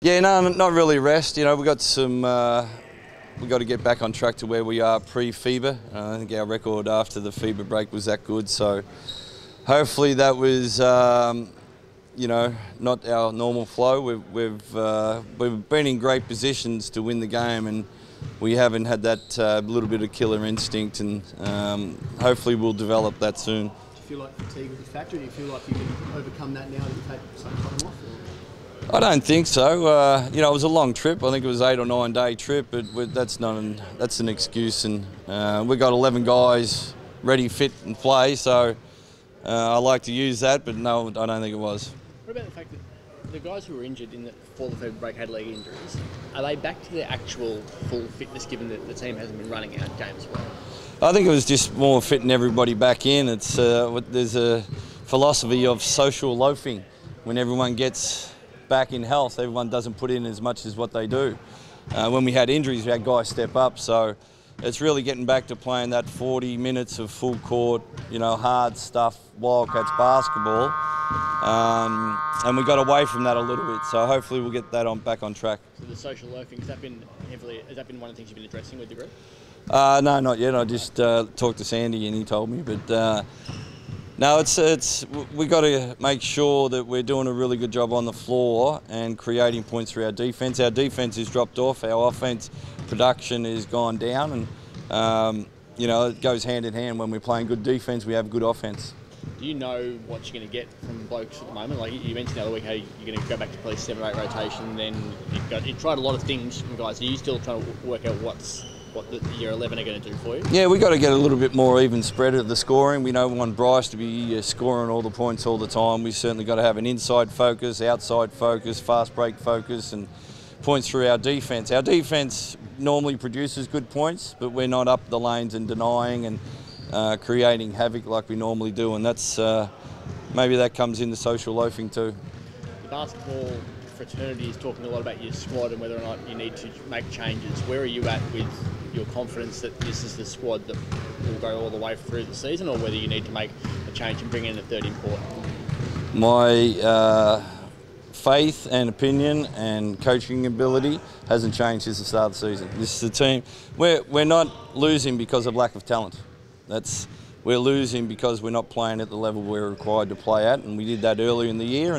Yeah, no, not really rest. We got some. We got to get back on track to where we are pre-FIBA. I think our record after the FIBA break was that good. So hopefully that was, not our normal flow. We've been in great positions to win the game, and we haven't had that little bit of killer instinct. And hopefully we'll develop that soon. Do you feel like fatigue was a factor? Do you feel like you can overcome that now that you've had some time off? I don't think so. It was a long trip. I think it was 8 or 9 day trip, but that's an excuse. And we've got 11 guys ready, fit, and play. So I like to use that, but no, I don't think it was. What about the fact that the guys who were injured before the February break had leg injuries? Are they back to their actual full fitness, given that the team hasn't been running out games well? I think it was just more fitting everybody back in. There's a philosophy of social loafing. When everyone gets back in health, everyone doesn't put in as much as what they do. When we had injuries, we had guys step up, so it's really getting back to playing that 40 minutes of full court, hard stuff, Wildcats basketball, and we got away from that a little bit, so hopefully we'll get that back on track. So the social loafing, has that been one of the things you've been addressing with the group? No, not yet. I just talked to Sandy and he told me, but no, we got to make sure that we're doing a really good job on the floor and creating points through our defence. Our defence has dropped off. Our offence production has gone down, and it goes hand in hand. When we're playing good defence, we have good offence. Do you know what you're going to get from blokes at the moment? Like you mentioned the other week, how you're going to go back to play 7 or 8 rotation. Then you tried a lot of things from guys. Are you still trying to work out what your 11 are going to do for you? Yeah, we've got to get a little bit more even spread of the scoring. We don't want Bryce to be scoring all the points all the time. We certainly got to have an inside focus, outside focus, fast break focus, and points through our defence. Our defence normally produces good points, but we're not up the lanes and denying and creating havoc like we normally do, and that's maybe that comes into social loafing too. The basketball fraternity is talking a lot about your squad and whether or not you need to make changes. Where are you at with your confidence that this is the squad that will go all the way through the season, or whether you need to make a change and bring in a third import? My faith and opinion and coaching ability hasn't changed since the start of the season. This is a team. We're not losing because of lack of talent. We're losing because we're not playing at the level we're required to play at, and we did that earlier in the year,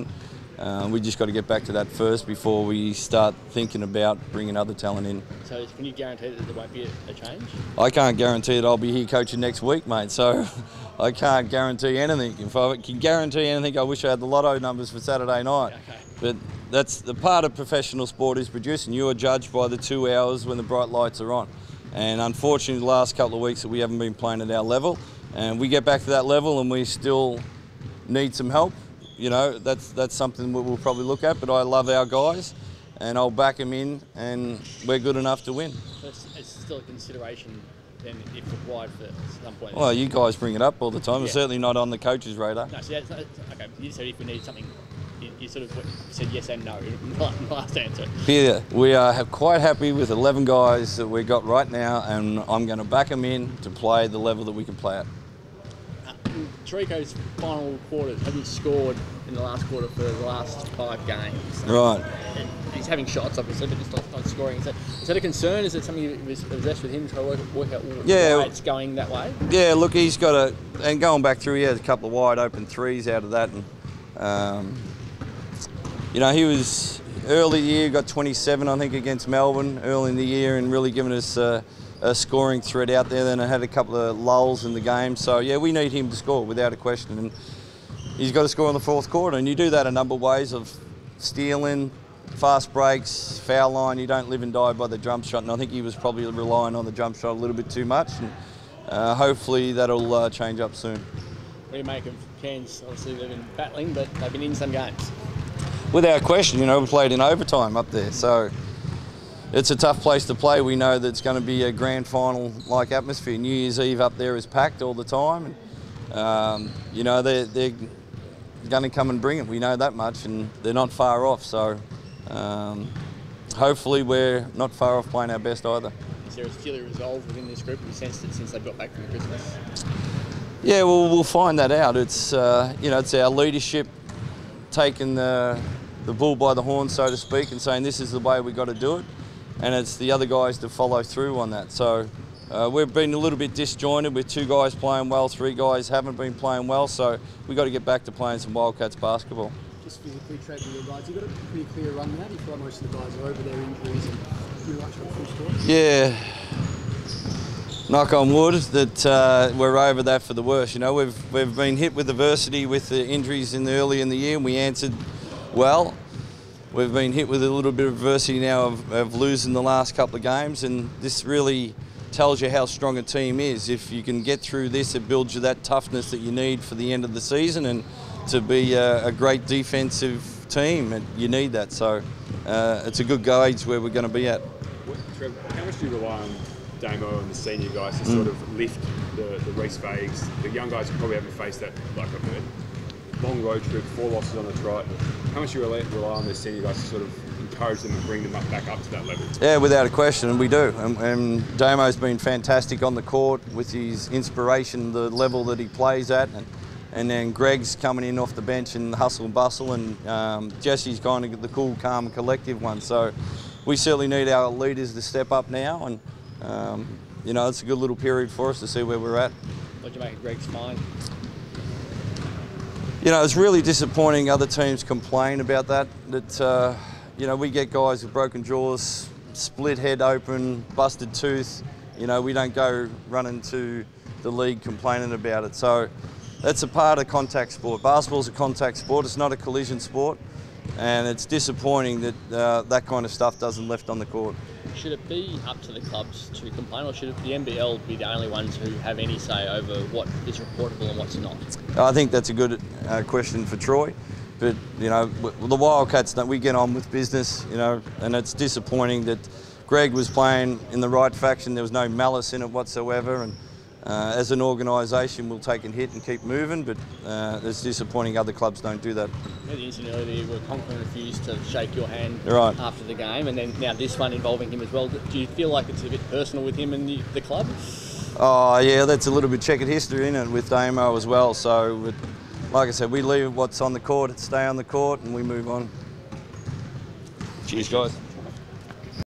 and we just got to get back to that first before we start thinking about bringing other talent in. So can you guarantee that there won't be a change? I can't guarantee that I'll be here coaching next week, mate, so I can't guarantee anything. If I can guarantee anything, I wish I had the lotto numbers for Saturday night. Okay. But that's the part of professional sport is producing. You are judged by the 2 hours when the bright lights are on. And unfortunately, the last couple of weeks that we haven't been playing at our level, and we get back to that level and we still need some help. That's something we'll probably look at, but I love our guys and I'll back them in, and we're good enough to win. It's still a consideration then if required for some point. Well, you guys bring it up all the time. Yeah. It's certainly not on the coach's radar. No, so okay. You said if we need something, you sort of said yes and no in the last answer. Yeah, we are quite happy with 11 guys that we've got right now, and I'm going to back them in to play the level that we can play at. Trico's final quarters hasn't scored in the last quarter for the last 5 games. Right. And he's having shots, obviously, but just not scoring. Is that a concern? Is it something you was addressed with him to work out why it's going that way? Yeah, look, he's got and going back through, he had a couple of wide open threes out of that. And, he was early in the year, got 27, I think, against Melbourne early in the year, and really given us a scoring threat out there. Then I had a couple of lulls in the game. So, yeah, we need him to score without a question. And he's got to score in the fourth quarter. And you do that a number of ways of stealing, fast breaks, foul line. You don't live and die by the jump shot. And I think he was probably relying on the jump shot a little bit too much. And hopefully that'll change up soon. What do you make of Cairns? Obviously they've been battling, but they've been in some games. Without question, we played in overtime up there. So it's a tough place to play. We know that it's going to be a grand final-like atmosphere. New Year's Eve up there is packed all the time. And, they're going to come and bring it. We know that much, and they're not far off. So hopefully we're not far off playing our best either. Is there a steely resolve within this group? Have you sensed it since they got back from Christmas? Yeah, well, we'll find that out. It's, it's our leadership taking the the bull by the horn, so to speak, and saying this is the way we got to do it, and it's the other guys to follow through on that. So we've been a little bit disjointed with 2 guys playing well, 3 guys haven't been playing well, so we've got to get back to playing some Wildcats basketball. Just physically, Trevor, your guys, you've got a pretty clear run now. Do you feel like most of the guys are over their injuries and pretty much on full score? Yeah. Knock on wood that we're over that for the worst. You know, we've been hit with adversity with the injuries early in the year, and we answered well. We've been hit with a little bit of adversity now of losing the last couple of games, and this really tells you how strong a team is. If you can get through this, it builds you that toughness that you need for the end of the season, and to be a great defensive team, and you need that. So it's a good gauge where we're going to be at. Trevor, how much do you rely on Damo and the senior guys to sort of lift the Reece Vagues? The young guys probably haven't faced that, like I've heard. Long road trip, 4 losses on the trot. How much do you rely on the senior guys to sort of encourage them and bring them back up to that level? Yeah, without a question, and we do. And Damo's been fantastic on the court with his inspiration, the level that he plays at. And then Greg's coming in off the bench and hustle and bustle, and Jesse's kind of the cool, calm, collective one. So we certainly need our leaders to step up now, and you know, it's a good little period for us to see where we're at. What do you make of Greg's fine? You know, it's really disappointing other teams complain about that. You know, we get guys with broken jaws, split head open, busted tooth. You know, we don't go running to the league complaining about it. So that's a part of contact sport. Basketball's a contact sport, it's not a collision sport. And it's disappointing that that kind of stuff doesn't left on the court. Should it be up to the clubs to complain, or should the NBL be the only ones who have any say over what is reportable and what's not? I think that's a good question for Troy. But, you know, the Wildcats, we get on with business, you know, and it's disappointing that Greg was playing in the right faction. There was no malice in it whatsoever. And as an organisation, we'll take a hit and keep moving, but it's disappointing other clubs don't do that. The incident earlier where Conklin refused to shake your hand right after the game, and then now this one involving him as well. Do you feel like it's a bit personal with him and the club? Oh yeah, that's a little bit checkered history in it with Damo as well. So, like I said, we leave what's on the court, stay on the court, and we move on. Cheers, guys.